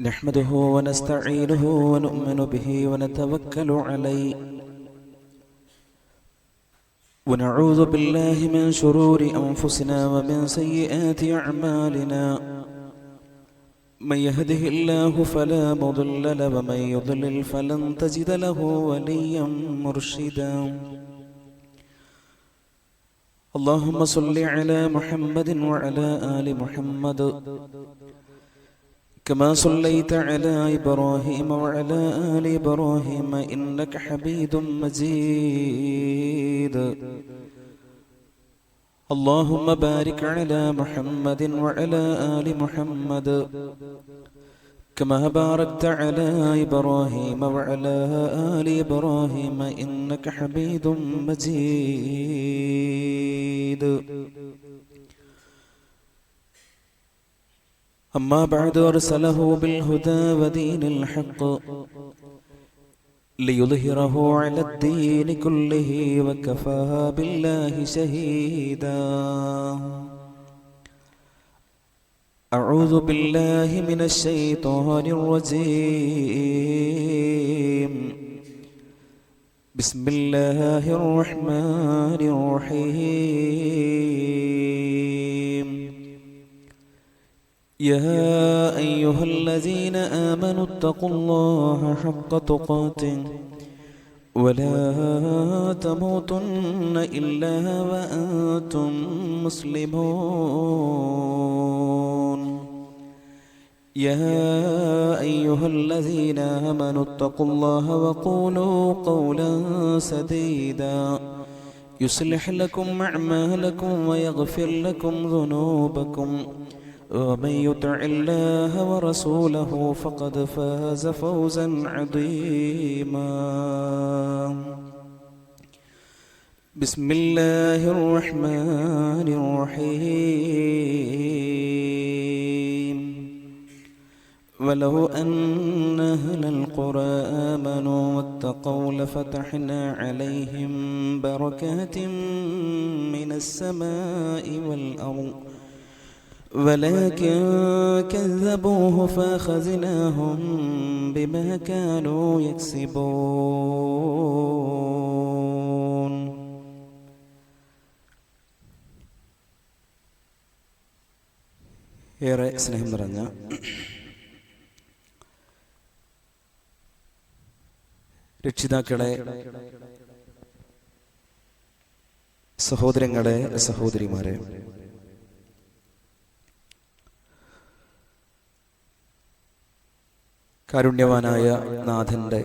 نحمده ونستعينه ونؤمن به ونتوكل عليه ونعوذ بالله من شرور أنفسنا ومن سيئات أعمالنا من يهده الله فلا مضل له ومن يضلل فلن تجد له وليا مرشدا اللهم صل على محمد وعلى آل محمد كما صليت على إبراهيم وعلى آل إبراهيم إنك حميد مجيد اللهم بارك على محمد وعلى آل محمد كما باركت على إبراهيم وعلى آل إبراهيم إنك حميد مجيد أما بعد أرسله بالهدى ودين الحق ليظهره على الدين كله وكفى بالله شهيدا أعوذ بالله من الشيطان الرجيم بسم الله الرحمن الرحيم يا أيها الذين آمنوا اتقوا الله حق تقاته ولا تموتن إلا وأنتم مسلمون يا أيها الذين آمنوا اتقوا الله وقولوا قولا سديدا يصلح لكم أعمالكم ويغفر لكم ذنوبكم ومن يطع الله ورسوله فقد فاز فوزا عظيما بسم الله الرحمن الرحيم ولو أن أهل القرى آمنوا واتقوا لفتحنا عليهم بركات من السماء والأرض ولكن كذبوه فأخذناهم بما كانوا يكسبون ഏറെ സ്നേഹം നിറഞ്ഞ രക്ഷിതാക്കളെ, സഹോദരങ്ങളെ, സഹോദരിമാരെ, കാരുണ്യവാനായ നാഥന്റെ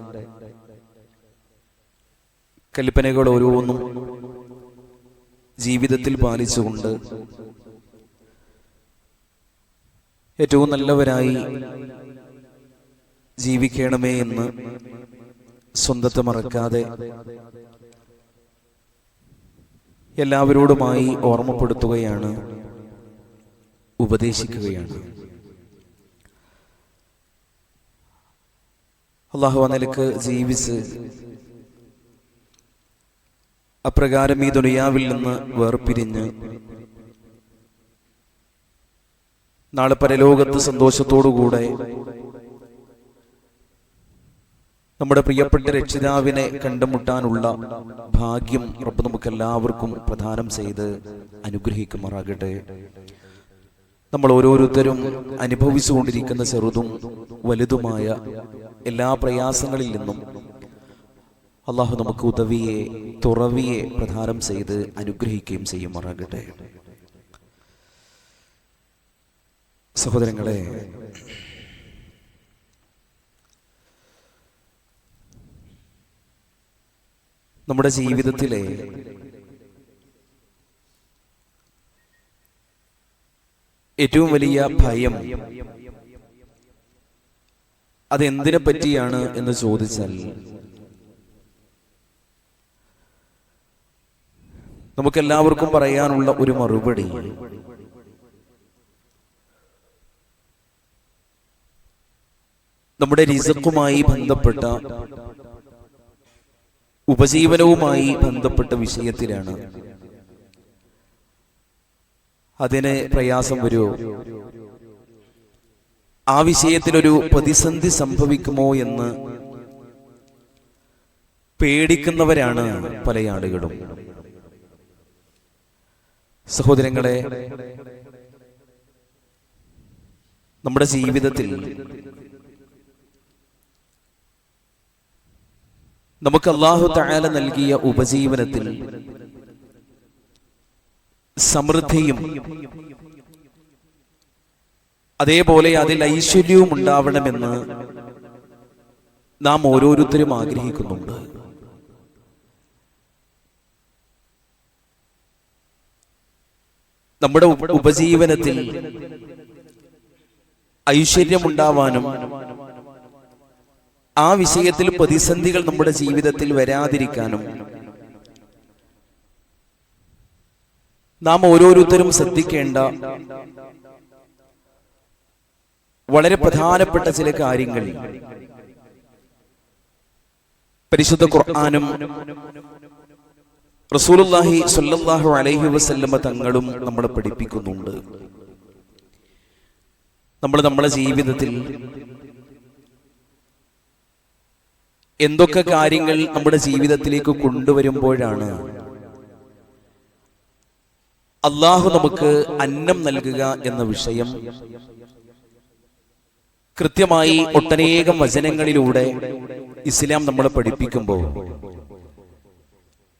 കൽപ്പനകൾ ഓരോന്നും ജീവിതത്തിൽ പാലിച്ചുകൊണ്ട് ഏറ്റവും നല്ലവരായി ജീവിക്കണമേ എന്ന് സ്വന്തത്തെ മറക്കാതെ എല്ലാവരോടുമായി ഓർമ്മപ്പെടുത്തുകയാണ്, ഉപദേശിക്കുകയാണ്. അള്ളാഹു നിലക്ക് ജീവിച്ച് അപ്രകാരം ഈ ദുനിയാവിൽ നിന്ന് വേർപിരിഞ്ഞ് നാളെ പരലോകത്ത് സന്തോഷത്തോടുകൂടെ നമ്മുടെ പ്രിയപ്പെട്ട രക്ഷിതാവിനെ കണ്ടുമുട്ടാനുള്ള ഭാഗ്യം റബ്ബ് നമുക്ക് എല്ലാവർക്കും പ്രദാനം ചെയ്ത് അനുഗ്രഹിക്കുമാറാകട്ടെ. നമ്മൾ ഓരോരുത്തരും അനുഭവിച്ചുകൊണ്ടിരിക്കുന്ന ചെറുതും വലുതുമായ എല്ലാ പ്രയാസങ്ങളിൽ നിന്നും അള്ളാഹു നമുക്ക് ഉദവിയെ, തുറവിയെ പ്രദാനം ചെയ്ത് അനുഗ്രഹിക്കുകയും ചെയ്യുമാറാകട്ടെ. സഹോദരങ്ങളെ, നമ്മുടെ ജീവിതത്തിലെ ഏറ്റവും വലിയ ഭയം അതെന്തിനെ പറ്റിയാണ് എന്ന് ചോദിച്ചാൽ നമുക്കെല്ലാവർക്കും പറയാനുള്ള ഒരു മറുപടി നമ്മുടെ റിസ്ഖുമായി ബന്ധപ്പെട്ട, ഉപജീവനവുമായി ബന്ധപ്പെട്ട വിഷയത്തിലാണ്. അതിന് പ്രയാസം വരുമോ? ആ വിഷയത്തിലൊരു പ്രതിസന്ധി സംഭവിക്കുമോ എന്ന് പേടിക്കുന്നവരാണ് പല ആളുകളും. സഹോദരങ്ങളെ, നമ്മുടെ ജീവിതത്തിൽ നമുക്ക് അല്ലാഹു തആല നൽകിയ ഉപജീവനത്തിൽ സമൃദ്ധിയും അതേപോലെ അതിൽ ഐശ്വര്യവും ഉണ്ടാവണമെന്ന് നാം ഓരോരുത്തരും ആഗ്രഹിക്കുന്നുണ്ട്. നമ്മുടെ ഉപജീവനത്തിൽ ഐശ്വര്യമുണ്ടാവാനും ആ വിഷയത്തിൽ പ്രതിസന്ധികൾ നമ്മുടെ ജീവിതത്തിൽ വരാതിരിക്കാനും നാം ഓരോരുത്തരും ശ്രദ്ധിക്കേണ്ട വളരെ പ്രധാനപ്പെട്ട ചില കാര്യങ്ങൾ പരിശുദ്ധ ഖുർആനും റസൂലുള്ളാഹി സ്വല്ലല്ലാഹു അലൈഹി വസല്ലമ തങ്ങളും നമ്മളെ പഠിപ്പിക്കുന്നുണ്ട്. നമ്മുടെ ജീവിതത്തിൽ എന്തൊക്കെ കാര്യങ്ങൾ നമ്മുടെ ജീവിതത്തിലേക്ക് കൊണ്ടുവരുമ്പോഴാണ് അല്ലാഹു നമുക്ക് അന്നം നൽകുക എന്ന വിഷയം കൃത്യമായി ഒട്ടനേകം വചനങ്ങളിലൂടെ ഇസ്ലാം നമ്മളെ പഠിപ്പിക്കുമ്പോൾ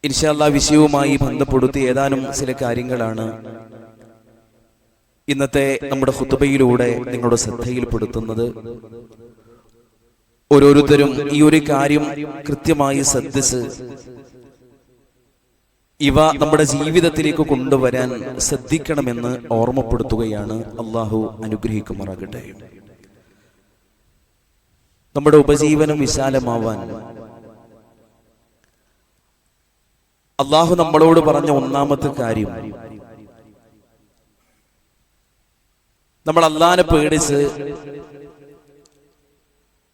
ഇൻഷാ അല്ലാഹ് വിഷയവുമായി ബന്ധപ്പെടുത്തി ഏതാനും ചില കാര്യങ്ങളാണ് ഇന്നത്തെ നമ്മുടെ ഖുതുബയിലൂടെ നിങ്ങളുടെ ശ്രദ്ധയിൽപ്പെടുത്തുന്നത്. ഓരോരുത്തരും ഈ ഒരു കാര്യം കൃത്യമായി ശ്രദ്ധിച്ച് ഇവ നമ്മുടെ ജീവിതത്തിലേക്ക് കൊണ്ടുവരാൻ ശ്രദ്ധിക്കണമെന്ന് ഓർമ്മപ്പെടുത്തുകയാണ്. അല്ലാഹു അനുഗ്രഹിക്കുമാറാകട്ടെ. നമ്മുടെ ഉപജീവനം വിശാലമാവാൻ അല്ലാഹു നമ്മളോട് പറഞ്ഞ ഒന്നാമത്തെ കാര്യം, നമ്മൾ അല്ലാഹുവിനെ പേടിച്ച്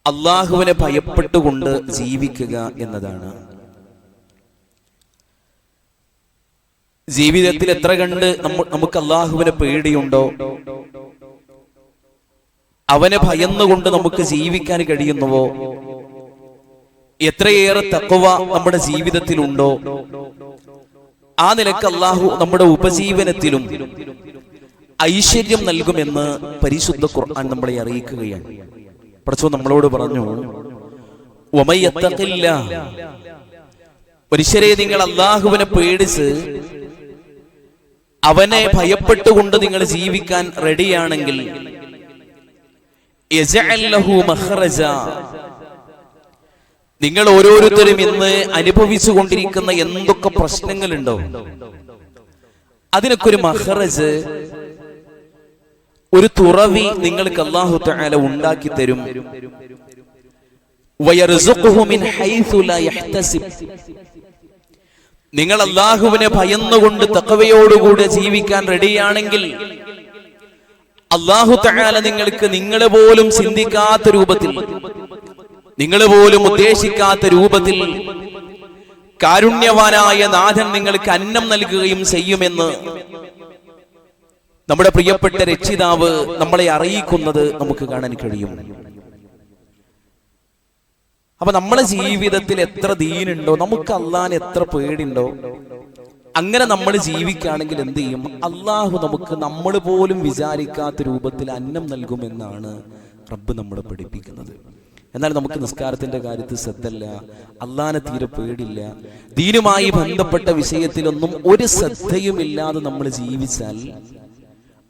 അല്ലാഹുവിനെ ഭയപ്പെട്ടുകൊണ്ട് ജീവിക്കുക എന്നതാണ്. ജീവിതത്തിൽ എത്ര കണ്ട് നമുക്ക് അല്ലാഹുവിനെ പേടിയുണ്ടോ, അവനെ ഭയന്നുകൊണ്ട് നമുക്ക് ജീവിക്കാൻ കഴിയുന്നുവോ, എത്രയേറെ തഖ്വ നമ്മുടെ ജീവിതത്തിലുണ്ടോ, ആ നിലക്ക് അല്ലാഹു നമ്മുടെ ഉപജീവനത്തിലും ഐശ്വര്യം നൽകുമെന്ന് പരിശുദ്ധ ഖുർആൻ നമ്മളെ അറിയിക്കുകയാണ്. പടച്ചോൻ നമ്മളോട് പറഞ്ഞു, വമയ്യത്തഖില്ലാഹ്, മനുഷ്യരെ നിങ്ങൾ അല്ലാഹുവിനെ പേടിച്ച് അവനെ ഭയപ്പെട്ടുകൊണ്ട് നിങ്ങൾ ജീവിക്കാൻ റെഡിയാണെങ്കിൽ യജഅൽ ലഹു മഖ്റജ, നിങ്ങൾ ഓരോരുത്തരും ഇന്ന് അനുഭവിച്ചു കൊണ്ടിരിക്കുന്ന എന്തൊക്കെ പ്രശ്നങ്ങളുണ്ടോ അതിനൊക്കെ ഒരു മഖ്റജ്, ഒരു തുറവി നിങ്ങൾക്ക് അല്ലാഹു തആല ഉണ്ടാക്കി തരും. വയർസുഖുഹു മിൻ ഹൈസു ലാ യഹ്തസിബ്, നിങ്ങൾ അല്ലാഹുവിനെ ഭയന്നുകൊണ്ട് തഖ്വയോടുകൂടി ജീവിക്കാൻ റെഡിയാണെങ്കിൽ അല്ലാഹു തആല നിങ്ങൾക്ക് നിങ്ങൾ പോലും ചിന്തിക്കാത്ത രൂപത്തിൽ, നിങ്ങൾ പോലും ഉദ്ദേശിക്കാത്ത രൂപത്തിൽ കാരുണ്യവാനായ നാഥൻ നിങ്ങൾക്ക് അന്നം നൽകുകയും ചെയ്യുമെന്ന് നമ്മുടെ പ്രിയപ്പെട്ട രക്ഷിതാവ് നമ്മളെ അറിയിക്കുന്നത് നമുക്ക് കാണാൻ കഴിയും. അപ്പൊ നമ്മുടെ ജീവിതത്തിൽ എത്ര ദീനുണ്ടോ, നമുക്ക് അല്ലാഹുവിനെ എത്ര പേടിയുണ്ടോ, അങ്ങനെ നമ്മൾ ജീവിക്കുകയാണെങ്കിൽ എന്ത് ചെയ്യും, അല്ലാഹു നമുക്ക് നമ്മൾ പോലും വിചാരിക്കാത്ത രൂപത്തിൽ അന്നം നൽകുമെന്നാണ് റബ്ബ് നമ്മളെ പഠിപ്പിക്കുന്നത്. എന്നാൽ നമുക്ക് നിസ്കാരത്തിന്റെ കാര്യത്തിൽ ശ്രദ്ധയില്ല, അല്ലാഹുവിനെ തീരെ പേടില്ല, ദീനുമായി ബന്ധപ്പെട്ട വിഷയത്തിലൊന്നും ഒരു ശ്രദ്ധയുമില്ലാതെ നമ്മൾ ജീവിച്ചാൽ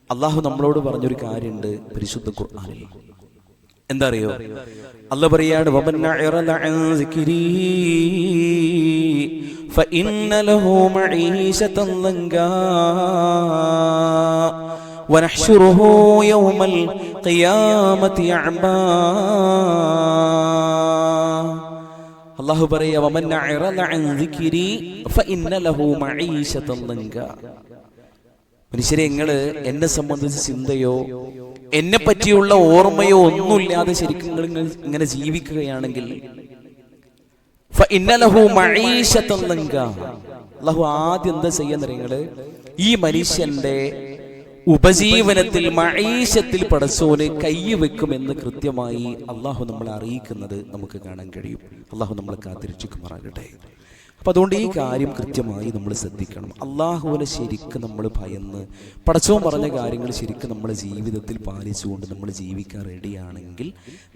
അല്ലാഹു നമ്മളോട് പറഞ്ഞൊരു കാര്യമുണ്ട് പരിശുദ്ധ ഖുർആനിൽ. എന്താ അറിയോ, അല്ലാഹു പറയാണ്, വമൻ അഅറദ അൻ സിക്രി ഫഇന്ന ലഹു മഈശതൻ ലങ്കാ വനഹ്ശുറുഹു യൗമൽ ഖിയാമത്തി അഅമാ. അല്ലാഹു പറയാ, വമൻ അഅറദ അൻ സിക്രി ഫഇന്ന ലഹു മഈശതൻ ലങ്കാ. മനുഷ്യരെ, നിങ്ങള് എന്നെ സംബന്ധിച്ച് ചിന്തയോ എന്നെ പറ്റിയുള്ള ഓർമ്മയോ ഒന്നുമില്ലാതെ ശരിക്കും നിങ്ങൾ ഇങ്ങനെ ജീവിക്കുകയാണെങ്കിൽ അല്ലാഹു ആദ്യം എന്താ ചെയ്യുന്ന, നിങ്ങള് ഈ മനുഷ്യന്റെ ഉപജീവനത്തിൽ മഈശത്തിൽ പടച്ചോന് കൈവെക്കുമെന്ന് കൃത്യമായി അള്ളാഹു നമ്മളെ അറിയിക്കുന്നത് നമുക്ക് കാണാൻ കഴിയും. അള്ളാഹു നമ്മളെ കാത്തിരക്ഷിക്കുമാറാകട്ടെ. അപ്പം അതുകൊണ്ട് ഈ കാര്യം കൃത്യമായി നമ്മൾ ശ്രദ്ധിക്കണം. അള്ളാഹുവിനെ ശരിക്കും നമ്മൾ ഭയന്ന് പടച്ചോൻ പറഞ്ഞ കാര്യങ്ങൾ ശരിക്കും നമ്മുടെ ജീവിതത്തിൽ പാലിച്ചുകൊണ്ട് നമ്മൾ ജീവിക്കാൻ റെഡിയാണെങ്കിൽ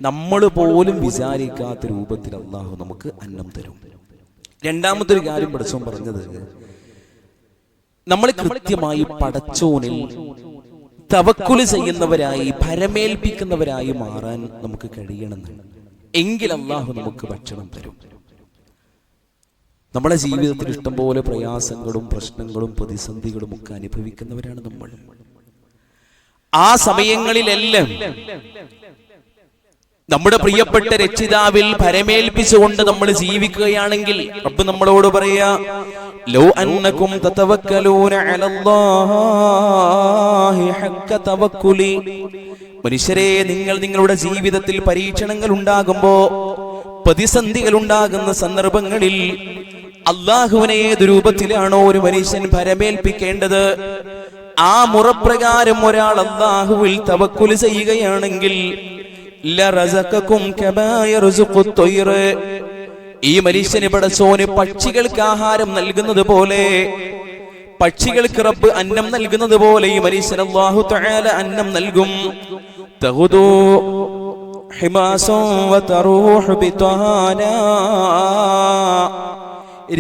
നമ്മൾ പോലും വിചാരിക്കാത്ത രൂപത്തിൽ അള്ളാഹു നമുക്ക് അന്നം തരും. രണ്ടാമത്തെ ഒരു കാര്യം പടച്ചോൻ പറഞ്ഞത്, നമ്മൾ കൃത്യമായി പടച്ചോനിൽ തവക്കുൽ ചെയ്യുന്നവരായി ഭരമേൽപ്പിക്കുന്നവരായി മാറാൻ നമുക്ക് കഴിയണമെന്നാണ്. എങ്കിൽ അള്ളാഹു നമുക്ക് ഭക്ഷണം തരും. നമ്മുടെ ജീവിതത്തിൽ ഇഷ്ടംപോലെ പ്രയാസങ്ങളും പ്രശ്നങ്ങളും പ്രതിസന്ധികളും ഒക്കെ അനുഭവിക്കുന്നവരാണ് നമ്മൾ. ആ സമയങ്ങളിലെല്ലാം നമ്മുടെ പ്രിയപ്പെട്ട രക്ഷിതാവിൽ ഭരമേൽപ്പിച്ചുകൊണ്ട് നമ്മൾ ജീവിക്കുകയാണെങ്കിൽ റബ്ബ് നമ്മളോട് പറയാ, ലൗ അന്നകും തതവക്കലൂന അലല്ലാഹി ഹഖ്ക തവക്കുലി. മനുഷ്യരെ, നിങ്ങൾ നിങ്ങളുടെ ജീവിതത്തിൽ പരീക്ഷണങ്ങൾ ഉണ്ടാകുമ്പോ, പ്രതിസന്ധികൾ ഉണ്ടാകുന്ന സന്ദർഭങ്ങളിൽ അള്ളാഹുവിനെ ഏത് രൂപത്തിലാണോ ഒരു മനുഷ്യൻ ഭരമേൽപ്പിക്കേണ്ടത്, ആ മുറപ്രകാരം ഒരാൾ അള്ളാഹുവിൽ തവക്കുൽ ചെയ്യുകയാണെങ്കിൽ ഈ മനുഷ്യന് പടച്ചോന് പക്ഷികൾക്ക് ആഹാരം നൽകുന്നത് പോലെ, പക്ഷികൾക്ക് റബ്ബ് അന്നം നൽകുന്നത് പോലെ ഈ മനുഷ്യൻ അല്ലാഹു തആല അന്നം നൽകും. തഹുദു ഹിമാസൻ വതറൂഹു ബിതഹാനാ.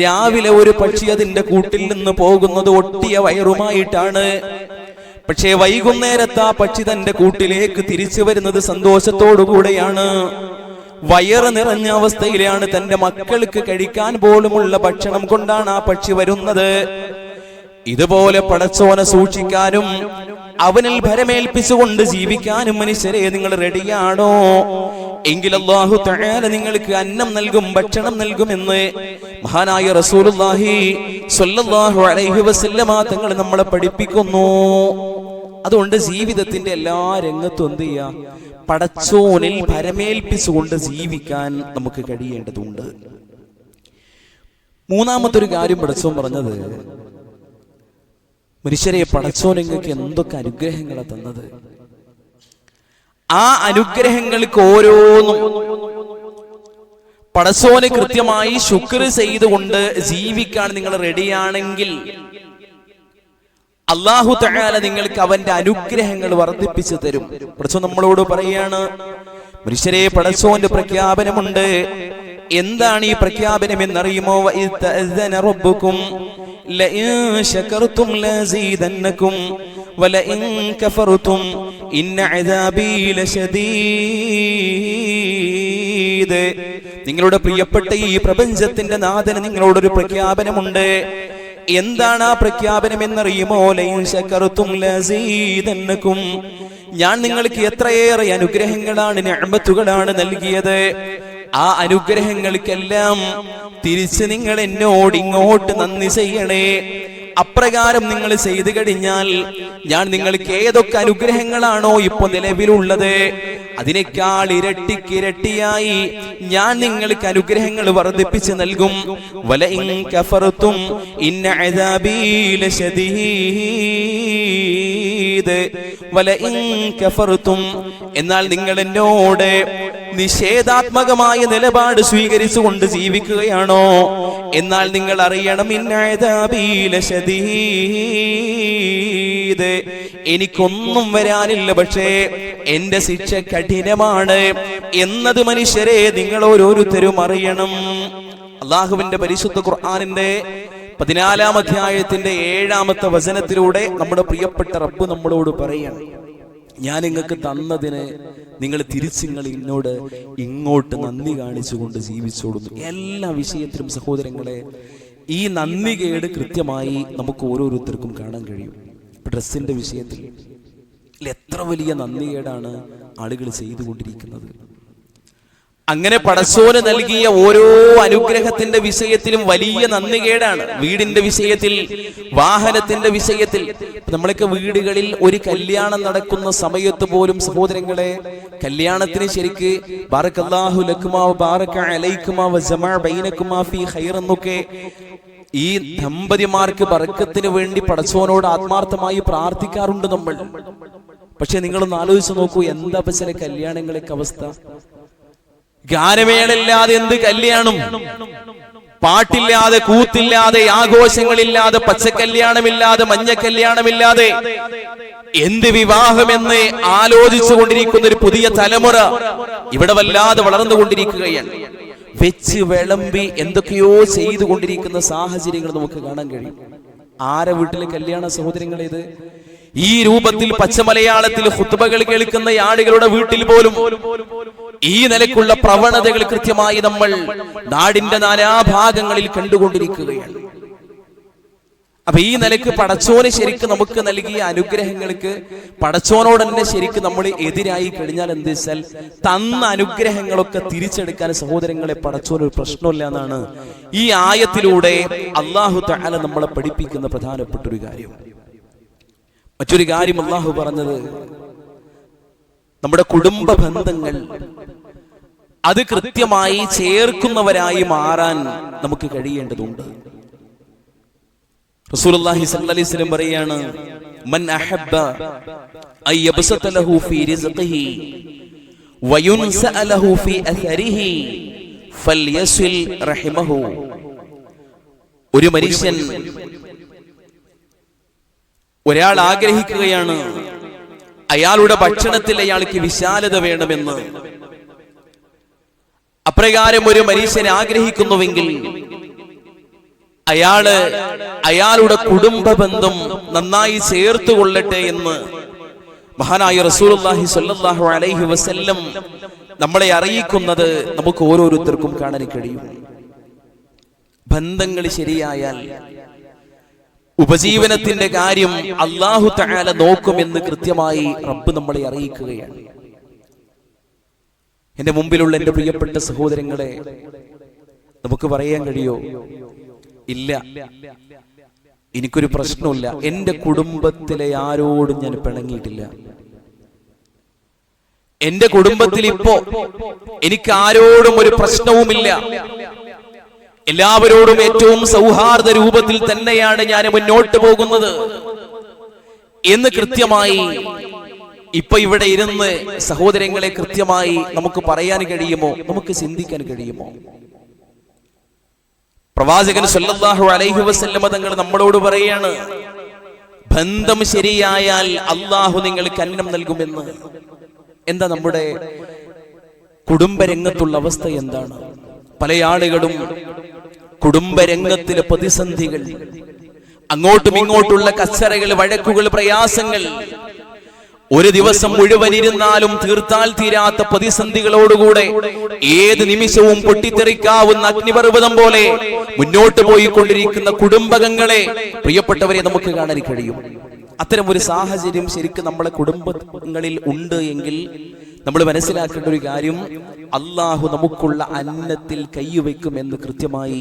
രാവിലെ ഒരു പക്ഷി അതിന്റെ കൂട്ടിൽ നിന്ന് പോകുന്നത് ഒട്ടിയ വയറുമായിട്ടാണ്. പക്ഷേ വൈകുന്നേരത്ത് ആ പക്ഷി തന്റെ കൂട്ടിലേക്ക് തിരിച്ചു വരുന്നത് സന്തോഷത്തോടുകൂടെയാണ്. വയറ് നിറഞ്ഞ അവസ്ഥയിലാണ്. തന്റെ മക്കൾക്ക് കഴിക്കാൻ പോലുമുള്ള ഭക്ഷണം കൊണ്ടാണ് ആ പക്ഷി വരുന്നത്. ഇതുപോലെ പടച്ചോനെ സൂക്ഷിക്കാനും അവനിൽ ഭരമേൽപ്പിച്ചുകൊണ്ട് ജീവിക്കാനും മനുഷ്യരെ നിങ്ങൾ റെഡിയാണോ? എങ്കിൽ അല്ലാഹു തആല നിങ്ങൾക്ക് അന്നം നൽകും, ഭക്ഷണം നൽകുമെന്ന് മഹാനായ റസൂലുള്ളാഹി സ്വല്ലല്ലാഹു അലൈഹി വസല്ലമ തങ്ങൾ നമ്മളെ പഠിപ്പിക്കുന്നു. അതുകൊണ്ട് ജീവിതത്തിന്റെ എല്ലാ രംഗത്തും എന്ത് ചെയ്യാ, പടച്ചോനിൽ ഭരമേൽപ്പിച്ചുകൊണ്ട് ജീവിക്കാൻ നമുക്ക് കഴിയേണ്ടതുണ്ട്. മൂന്നാമത്തെ ഒരു കാര്യം പടച്ചോൻ പറഞ്ഞത്, മനുഷ്യരെ, പടച്ചോൻ നിങ്ങൾക്ക് എന്തൊക്കെ അനുഗ്രഹങ്ങളാണ് തന്നത്. ആ അനുഗ്രഹങ്ങൾക്ക് ഓരോന്നും പടച്ചോന് കൃത്യമായി ശുക്ർ ചെയ്തുകൊണ്ട് ജീവിക്കാൻ നിങ്ങൾ റെഡിയാണെങ്കിൽ അല്ലാഹു തആല നിങ്ങൾക്ക് അവന്റെ അനുഗ്രഹങ്ങൾ വർദ്ധിപ്പിച്ചു തരും. പടച്ചോൻ നമ്മളോട് പറയാണ്, മനുഷ്യരെ, പടച്ചോന്റെ പ്രഖ്യാപനമുണ്ട്. എന്താണ് ഈ പ്രഖ്യാപനം എന്നറിയുമോ? റബ്ബുക്കും ലഇൻ ശകർതും ലസീദന്നകും വലഇൻ കഫർതും ഇന്ന അദാബി ലശദീദ്. നിങ്ങളുടെ പ്രിയപ്പെട്ട ഈ പ്രപഞ്ചത്തിന്റെ നാഥന് നിങ്ങളോടൊരു പ്രഖ്യാപനമുണ്ട്. എന്താണ് ആ പ്രഖ്യാപനം എന്നറിയുമോ? ലഇൻ ശകർതും ലസീദന്നകും. ഞാൻ നിങ്ങൾക്ക് എത്രയേറെ അനുഗ്രഹങ്ങളാണ്, നിഅമത്തുകളാണ് നൽകിയത്. ആ അനുഗ്രഹങ്ങൾക്കെല്ലാം തിരിച്ച് നിങ്ങൾ എന്നോട് ഇങ്ങോട്ട് നന്ദി ചെയ്യണേ. അപ്രകാരം നിങ്ങൾ ചെയ്തു കഴിഞ്ഞാൽ ഞാൻ നിങ്ങൾക്ക് ഏതൊക്കെ അനുഗ്രഹങ്ങളാണോ ഇപ്പൊ നിലവിലുള്ളത് അതിനേക്കാൾ ഇരട്ടിക്കിരട്ടിയായി ഞാൻ നിങ്ങൾക്ക് അനുഗ്രഹങ്ങൾ വർദ്ധിപ്പിച്ച് നൽകും. വലഇൻ കഫർതും ഇന്ന അദാബി ലശദീദ്. വലഇൻ കഫർതും, എന്നാൽ നിങ്ങൾ എന്നോട് നിഷേധാത്മകമായ നിലപാട് സ്വീകരിച്ചുകൊണ്ട് ജീവിക്കുകയാണോ, എന്നാൽ നിങ്ങൾ അറിയണം, ഇന്ന അദാബി ലശദീദ്, എനിക്കൊന്നും വരാനില്ല, പക്ഷേ എന്റെ ശിക്ഷ കഠിനമാണ് എന്നത് മനുഷ്യരെ നിങ്ങൾ ഓരോരുത്തരും അറിയണം. അല്ലാഹുവിന്റെ പരിശുദ്ധ ഖുർആനിന്റെ 14-ാം അധ്യായത്തിന്റെ 7-ാമത്തെ വചനത്തിലൂടെ നമ്മുടെ പ്രിയപ്പെട്ട റബ്ബ് നമ്മളോട് പറയണം, ഞാൻ നിങ്ങൾക്ക് തന്നതിന് നിങ്ങൾ തിരിച്ചിങ്ങൾ എന്നോട് ഇങ്ങോട്ട് നന്ദി കാണിച്ചുകൊണ്ട് ജീവിച്ചോടുന്നു. എല്ലാ വിഷയത്തിലും സഹോദരങ്ങളെ, ഈ നന്ദി കേട് കൃത്യമായി നമുക്ക് ഓരോരുത്തർക്കും കാണാൻ കഴിയും. ഡ്രസ്സിന്റെ വിഷയത്തിൽ എത്ര വലിയ നന്ദി കേടാണ് ആളുകൾ ചെയ്തുകൊണ്ടിരിക്കുന്നത്. അങ്ങനെ പടച്ചോന് നൽകിയ ഓരോ അനുഗ്രഹത്തിന്റെ വിഷയത്തിലും വലിയ നന്ദികേടാണ്. വീടിന്റെ വിഷയത്തിൽ, വാഹനത്തിന്റെ വിഷയത്തിൽ, നമ്മളൊക്കെ വീടുകളിൽ ഒരു കല്യാണം നടക്കുന്ന സമയത്ത് പോലും സഹോദരങ്ങളെ, കല്യാണത്തിന് ശരിക്ക് ബാറക്കല്ലാഹു ലക്കുമാ വ ബാറക അലൈക്കുമാ വ ജമഅ ബൈനക്കുമാ ഫീ ഖൈർ എന്നൊക്കെ ഈ ദമ്പതിമാർക്ക് ബർക്കത്തിന് വേണ്ടി പടച്ചോനോട് ആത്മാർത്ഥമായി പ്രാർത്ഥിക്കാറുണ്ട് നമ്മൾ. പക്ഷെ നിങ്ങളൊന്ന് ആലോചിച്ച് നോക്കൂ, എന്താ ചില കല്യാണങ്ങളൊക്കെ അവസ്ഥ. ഗാനമേളയില്ലാതെ എന്ത് കല്യാണം, പാട്ടില്ലാതെ, കൂത്തില്ലാതെ, ആഘോഷങ്ങളില്ലാതെ, പച്ചക്കല്യാണമില്ലാതെ, മഞ്ഞ കല്യാണമില്ലാതെ എന്ത് വിവാഹമെന്ന് ആലോചിച്ചു കൊണ്ടിരിക്കുന്ന ഒരു പുതിയ തലമുറ ഇവിടെ വല്ലാതെ വളർന്നുകൊണ്ടിരിക്കുകയാണ്. വെച്ച് വിളമ്പി എന്തൊക്കെയോ ചെയ്തുകൊണ്ടിരിക്കുന്ന സാഹചര്യങ്ങൾ നമുക്ക് കാണാൻ കഴിയും. ആരെ വീട്ടിലെ കല്യാണ സഹോദരങ്ങളേത്? ഈ രൂപത്തിൽ പച്ചമലയാളത്തിൽ ഖുത്ബകൾ കേൾക്കുന്ന ആളുകളുടെ വീട്ടിൽ പോലും ഈ നിലക്കുള്ള പ്രവണതകൾ കൃത്യമായി നമ്മൾ നാടിന്റെ നാനാഭാഗങ്ങളിൽ കണ്ടുകൊണ്ടിരിക്കുകയാണ്. അപ്പൊ ഈ നിലക്ക് പടച്ചോന് ശരിക്കും നമുക്ക് നൽകിയ അനുഗ്രഹങ്ങൾക്ക് പടച്ചോനോട് തന്നെ ശരിക്കും നമ്മൾ എതിരായി കഴിഞ്ഞാൽ എന്ത് വെച്ചാൽ തന്ന അനുഗ്രഹങ്ങളൊക്കെ തിരിച്ചെടുക്കാൻ സഹോദരങ്ങളെ പടച്ചോന് ഒരു പ്രശ്നമില്ല എന്നാണ് ഈ ആയത്തിലൂടെ അല്ലാഹു തആല നമ്മളെ പഠിപ്പിക്കുന്ന പ്രധാനപ്പെട്ട ഒരു കാര്യം. മറ്റൊരു കാര്യം അല്ലാഹു പറഞ്ഞത്, നമ്മുടെ കുടുംബ ബന്ധങ്ങൾ അത് കൃത്യമായി ചേർക്കുന്നവരായി മാറാൻ നമുക്ക് കഴിയേണ്ടതുണ്ട്. റസൂലുള്ളാഹി സ്വല്ലല്ലാഹി അലൈഹി വസല്ലം പറയാണ്, മൻ അഹബ്ബ അയ്യബ്സത ലഹു ഫീ റിസ്ഖിഹി വയുൻസഅ ലഹു ഫീ അഥരിഹി ഫൽയസിൽ റഹിമഹു. ഒരു മനുഷ്യൻ, ഒരാൾ ആഗ്രഹിക്കുകയാണ് അയാളുടെ ഭക്ഷണത്തിൽ അയാൾക്ക് വിശാലത വേണമെന്ന്. അപ്രകാരം ഒരു മനുഷ്യൻ ആഗ്രഹിക്കുന്നുവെങ്കിൽ അയാളുടെ കുടുംബ ബന്ധം നന്നായി ചേർത്തുകൊള്ളട്ടെ എന്ന് മഹാനായ റസൂലുള്ളാഹി സ്വല്ലല്ലാഹു അലൈഹി വസല്ലം നമ്മളെ അറിയിക്കുന്നത് നമുക്ക് ഓരോരുത്തർക്കും കാണാൻ കഴിയും. ബന്ധങ്ങൾ ശരിയായാൽ ഉപജീവനത്തിന്റെ കാര്യം അല്ലാഹു തആല നോക്കുമെന്ന് കൃത്യമായി റബ്ബ് നമ്മളെ അറിയിക്കുകയാണ്. എന്റെ മുമ്പിലുള്ള എന്റെ പ്രിയപ്പെട്ട സഹോദരങ്ങളെ, നമുക്ക് പറയാൻ കഴിയോ? ഇല്ല, എനിക്കൊരു പ്രശ്നമില്ല, എന്റെ കുടുംബത്തിലെ ആരോടും ഞാൻ പിണങ്ങിയിട്ടില്ല, എന്റെ കുടുംബത്തിൽ ഇപ്പോ എനിക്ക് ആരോടും ഒരു പ്രശ്നവുമില്ല, എല്ലാവരോടും ഏറ്റവും സൗഹാർദ്ദ രൂപത്തിൽ തന്നെയാണ് ഞാൻ മുന്നോട്ട് പോകുന്നത് എന്ന് കൃത്യമായി ഇപ്പൊ ഇവിടെ ഇരുന്ന് സഹോദരങ്ങളെ കൃത്യമായി നമുക്ക് പറയാൻ കഴിയുമോ? നമുക്ക് ചിന്തിക്കാൻ കഴിയുമോ? പ്രവാചകൻ സല്ലല്ലാഹു അലൈഹി വസല്ലം തങ്ങൾ നമ്മളോട് പറയാണ്, ബന്ധം ശരിയായാൽ അല്ലാഹു നിങ്ങൾക്ക് അന്നം നൽകുമെന്ന്. എന്താ നമ്മുടെ കുടുംബരംഗത്തുള്ള അവസ്ഥ എന്താണ്? പല ആളുകളും കുടുംബരംഗത്തിലെ പ്രതിസന്ധികൾ, അങ്ങോട്ടും ഇങ്ങോട്ടുള്ള കച്ചറകൾ, വഴക്കുകൾ, പ്രയാസങ്ങൾ, ഒരു ദിവസം മുഴുവൻ ഇരുന്നാലും തീർത്താൽ തീരാത്ത പ്രതിസന്ധികളോടുകൂടെ ഏത് നിമിഷവും പൊട്ടിത്തെറിക്കാവുന്ന അഗ്നിപർവ്വതം പോലെ മുന്നോട്ട് പോയിക്കൊണ്ടിരിക്കുന്ന കുടുംബങ്ങളെ പ്രിയപ്പെട്ടവരെ നമുക്ക് കാണാൻ കഴിയും. അത്തരം ഒരു സാഹചര്യം ശരിക്കും നമ്മളെ കുടുംബങ്ങളിൽ ഉണ്ട് എങ്കിൽ നമ്മൾ മനസ്സിലാക്കേണ്ട ഒരു കാര്യം, അല്ലാഹു നമുക്കുള്ള അന്നത്തിൽ കൈവയ്ക്കുമെന്ന് കൃത്യമായി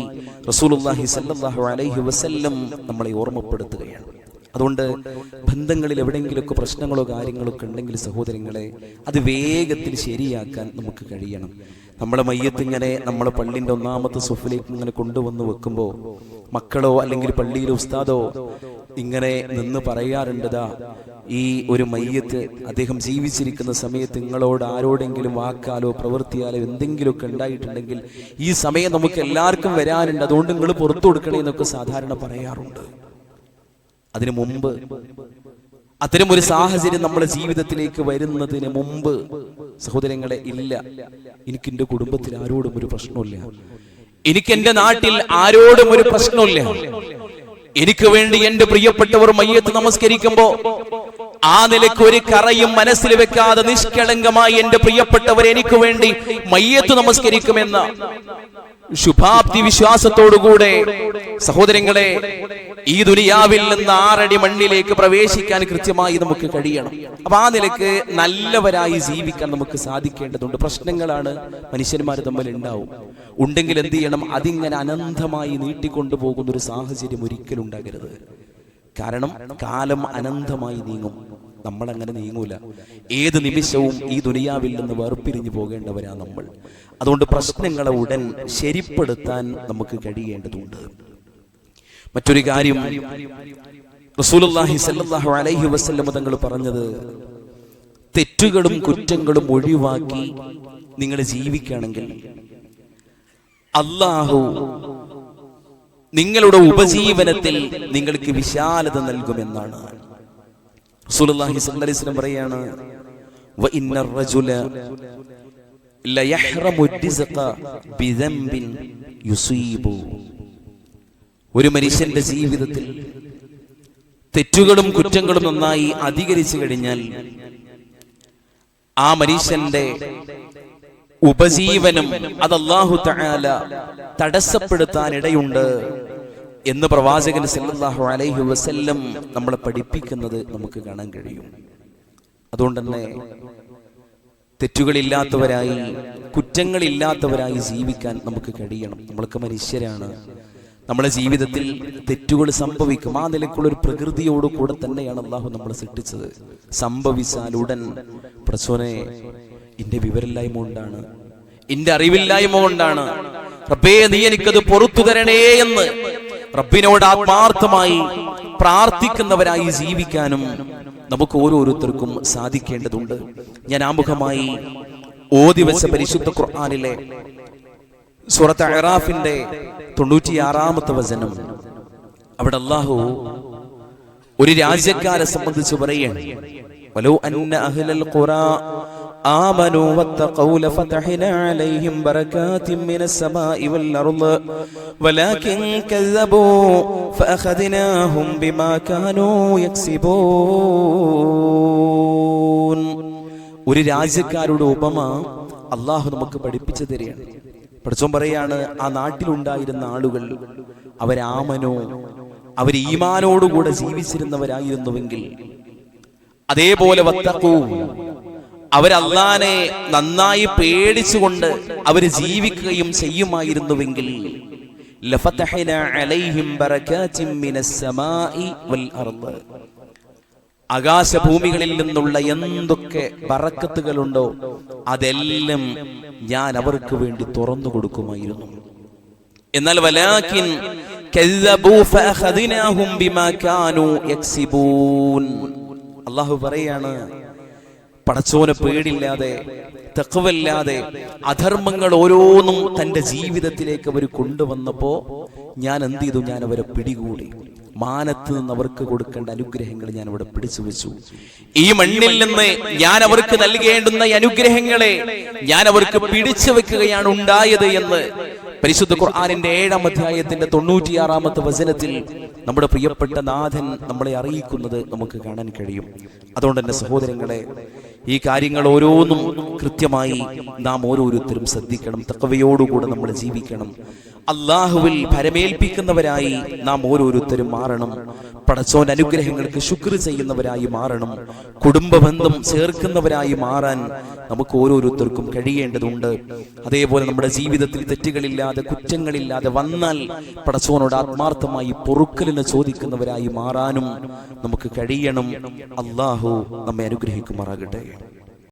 റസൂലുള്ളാഹി സ്വല്ലല്ലാഹു അലൈഹി വസല്ലം നമ്മളെ ഓർമ്മപ്പെടുത്തുകയാണ്. അതുകൊണ്ട് ബന്ധങ്ങളിൽ എവിടെയെങ്കിലുമൊക്കെ പ്രശ്നങ്ങളോ കാര്യങ്ങളോ ഒക്കെ ഉണ്ടെങ്കിൽ സഹോദരങ്ങളെ, അത് വേഗത്തിൽ ശരിയാക്കാൻ നമുക്ക് കഴിയണം. നമ്മളെ മയ്യത്ത് ഇങ്ങനെ നമ്മളെ പള്ളിന്റെ ഒന്നാമത്തെ സുഫിലേക്ക് ഇങ്ങനെ കൊണ്ടുവന്ന് വെക്കുമ്പോൾ മക്കളോ അല്ലെങ്കിൽ പള്ളിയിലെ ഉസ്താദോ ഇങ്ങനെ നിന്ന് പറയാറുണ്ടതാ, ഈ ഒരു മയ്യത്ത് അദ്ദേഹം ജീവിച്ചിരിക്കുന്ന സമയത്ത് നിങ്ങളോട് ആരോടെങ്കിലും വാക്കാലോ പ്രവൃത്തിയാലോ എന്തെങ്കിലുമൊക്കെ ഉണ്ടായിട്ടുണ്ടെങ്കിൽ ഈ സമയം നമുക്ക് എല്ലാവർക്കും വരാനുണ്ട്, അതുകൊണ്ട് നിങ്ങൾ പുറത്തു കൊടുക്കണേ എന്നൊക്കെ സാധാരണ പറയാറുണ്ട്. അതിനു മുമ്പ് അത്തരം ഒരു സാഹചര്യം നമ്മുടെ ജീവിതത്തിലേക്ക് വരുന്നതിന് മുമ്പ് സഹോദരങ്ങളെ, ഇല്ല, എനിക്ക് എന്റെ കുടുംബത്തിൽ ആരോടും ഒരു പ്രശ്നമില്ല, എനിക്ക് എന്റെ നാട്ടിൽ ആരോടും ഒരു പ്രശ്നമില്ല, എനിക്ക് വേണ്ടി എന്റെ പ്രിയപ്പെട്ടവർ മയ്യത്ത് നമസ്കരിക്കുമ്പോ ആ നിലയ്ക്ക് ഒരു കറയും മനസ്സിൽ വെക്കാതെ നിഷ്കളങ്കമായി എന്റെ പ്രിയപ്പെട്ടവർ എനിക്ക് വേണ്ടി മയ്യത്ത് നമസ്കരിക്കുമെന്ന ശുഭാപ്തി വിശ്വാസത്തോടുകൂടെ സഹോദരങ്ങളെ ഈ ദുനിയാവിൽ നിന്ന് 6 അടി മണ്ണിലേക്ക് പ്രവേശിക്കാൻ കൃത്യമായി നമുക്ക് കഴിയണം. അപ്പൊ ആ നിലക്ക് നല്ലവരായി ജീവിക്കാൻ നമുക്ക് സാധിക്കേണ്ടതുണ്ട്. പ്രശ്നങ്ങളാണ് മനുഷ്യന്മാർ തമ്മിൽ ഉണ്ടെങ്കിൽ എന്ത് ചെയ്യണം? അതിങ്ങനെ അനന്തമായി നീട്ടിക്കൊണ്ടുപോകുന്ന ഒരു സാഹചര്യം ഒരിക്കലും ഉണ്ടാകരുത്. കാരണം കാലം അനന്തമായി നീങ്ങും, നമ്മളങ്ങനെ നീങ്ങൂല. ഏത് നിമിഷവും ഈ ദുനിയാവിൽ നിന്ന് വേർപിരിഞ്ഞു പോകേണ്ടവരാ നമ്മൾ. അതുകൊണ്ട് പ്രശ്നങ്ങളെ ഉടൻ ശരിപ്പെടുത്താൻ നമുക്ക് കഴിയേണ്ടതുണ്ട്. മറ്റൊരു കാര്യം റസൂലുള്ളാഹി സ്വല്ലല്ലാഹു അലൈഹി വസല്ലം തങ്ങൾ പറഞ്ഞത്, തെറ്റുകളും കുറ്റങ്ങളും ഒഴിവാക്കി നിങ്ങൾ ജീവിക്കുകയാണെങ്കിൽ അല്ലാഹു നിങ്ങളുടെ ഉപജീവനത്തിൽ നിങ്ങൾക്ക് വിശാലത നൽകുമെന്നാണ്. റസൂലുള്ളാഹി സ്വല്ലല്ലാഹു അലൈഹി വസല്ലം പറയാണ്, വ ഇന്നർ റജുല ലയഹ്റമു റിസ്ഖ ബിദംബിൻ യുസീബു. ഒരു മനുഷ്യന്റെ ജീവിതത്തിൽ തെറ്റുകളും കുറ്റങ്ങളും നന്നായി അധികരിച്ചു കഴിഞ്ഞാൽ ആ മനുഷ്യന്റെ ഉപജീവനം അത് അല്ലാഹു തആല തടസ്സപ്പെടുത്താൻ ഇടയുണ്ട് എന്ന് പ്രവാചകൻ സല്ലല്ലാഹു അലൈഹി വസല്ലം നമ്മളെ പഠിപ്പിക്കുന്നത് നമുക്ക് കാണാൻ കഴിയും. അതുകൊണ്ട് തന്നെ തെറ്റുകളില്ലാത്തവരായി കുറ്റങ്ങളില്ലാത്തവരായി ജീവിക്കാൻ നമുക്ക് കഴിയണം. നമ്മൾക്ക് മനുഷ്യരാണ്, നമ്മുടെ ജീവിതത്തിൽ തെറ്റുകൾ സംഭവിക്കും. ആ നിലക്കുള്ള ഒരു പ്രകൃതിയോട് കൂടെ തന്നെയാണ് അല്ലാഹു നമ്മളെ സൃഷ്ടിച്ചത്. സംഭവിച്ചാൽ ഉടൻ പ്രസോനെ എന്റെ വിവരമില്ലായ്മ കൊണ്ടാണ്, എന്റെ അറിവില്ലായ്മ കൊണ്ടാണ്, റബ്ബേ നീ എനിക്കത് പുറത്തു തരണേ എന്ന് റബ്ബിനോട് ആത്മാർത്ഥമായി പ്രാർത്ഥിക്കുന്നവരായി ജീവിക്കാനും നമുക്ക് ഓരോരുത്തർക്കും സാധിക്കേണ്ടതുണ്ട്. ഞാൻ ആമുഖമായി ഓതി വെച്ച പരിശുദ്ധ ഖുർആനിലെ സൂറത്ത് അഅറാഫിന്റെ 96-ാമത്തെ വചനം, അവിടെ അല്ലാഹു ഒരു രാജ്യക്കാരെ സംബന്ധിച്ച് പറയുകയാണ്, വലൗ അന്ന അഹ്ലൽ ഖുറാ ആമനൂ വത്തഖൗ ലഫതഹ്നാ അലൈഹിം ബറകാതിൻ മിനസ് സമാഇ വൽ അർള് വലാകിൻ കസ്സബൂ ഫഅഖദ്നാഹും ബിമാ കാനൂ യക്സിബൂൻ. ഒരു രാജ്യക്കാരുടെ ഉപമ അല്ലാഹു നമുക്ക് പഠിപ്പിച്ചു തരികയാണ്. പടച്ചോൻ പറയാണ്, ആ നാട്ടിലുണ്ടായിരുന്ന ആളുകൾ അവരാമനോ, അവർ ഈമാനോടുകൂടെ ജീവിച്ചിരുന്നവരായിരുന്നുവെങ്കിൽ, അതേപോലെ വത്തഖൂ, അവരല്ലാഹനെ നന്നായി പേടിച്ചുകൊണ്ട് അവര് ജീവിക്കുകയും ചെയ്യുമായിരുന്നുവെങ്കിൽ, ലഫതഹ്നാ അലൈഹിം ബറകാതിൻ മിനസ് സമാഇ വൽ അർള്, ആകാശഭൂമികളിൽ നിന്നുള്ള എന്തൊക്കെ ബറക്കത്തുകളുണ്ടോ അതെല്ലാം ഞാൻ അവർക്ക് വേണ്ടി തുറന്നു കൊടുക്കുമായിരുന്നു. എന്നാൽ വലാകിൻ കസ്സബൂ ഫഅഖദ്നാഹും ബിമാ കാനൂ യക്സിബൂൻ. അല്ലാഹു പറയാണ്, പടച്ചോനെ പേടില്ലാതെ തഖ്വയില്ലാതെ അധർമ്മങ്ങൾ ഓരോന്നും തന്റെ ജീവിതത്തിലേക്ക് അവർ കൊണ്ടുവന്നപ്പോ ഞാൻ എന്ത് ചെയ്തു? ഞാൻ അവരെ പിടികൂടി. മാനത്ത് നിന്ന് അവർക്ക് കൊടുക്കേണ്ട അനുഗ്രഹങ്ങൾ ഞാൻ അവിടെ പിടിച്ചു വെച്ചു. ഈ മണ്ണിൽ നിന്ന് ഞാൻ അവർക്ക് നൽകേണ്ടുന്ന അനുഗ്രഹങ്ങളെ ഞാൻ അവർക്ക് പിടിച്ചു വെക്കുകയാണ് ഉണ്ടായത് എന്ന് പരിശുദ്ധ ഖുർആനിന്റെ 7-ാം അധ്യായത്തിന്റെ 96-ാമത്തെ വചനത്തിൽ നമ്മുടെ പ്രിയപ്പെട്ട നാഥൻ നമ്മളെ അറിയിക്കുന്നത് നമുക്ക് കാണാൻ കഴിയും. അതുകൊണ്ട് തന്നെ സഹോദരങ്ങളെ, ഈ കാര്യങ്ങൾ ഓരോന്നും കൃത്യമായി നാം ഓരോരുത്തരും ശ്രദ്ധിക്കണം. തഖ്വയോടുകൂടെ നമ്മൾ ജീവിക്കണം. അല്ലാഹുവിൽ ഭരമേൽപ്പിക്കുന്നവരായി നാം ഓരോരുത്തരും മാറണം. പടച്ചോന്റെ അനുഗ്രഹങ്ങൾക്ക് ശുക്ർ ചെയ്യുന്നവരായി മാറണം. കുടുംബ ബന്ധം ചേർക്കുന്നവരായി മാറാൻ നമുക്ക് ഓരോരുത്തർക്കും കഴിയേണ്ടതുണ്ട്. അതേപോലെ നമ്മുടെ ജീവിതത്തിൽ തെറ്റുകളില്ലാതെ കുറ്റങ്ങളില്ലാതെ വന്നാൽ പടച്ചോനോട് ആത്മാർത്ഥമായി പൊറുക്കലിന് ചോദിക്കുന്നവരായി മാറാനും നമുക്ക് കഴിയണം. അല്ലാഹു നമ്മെ അനുഗ്രഹിക്കുമാറാകട്ടെ.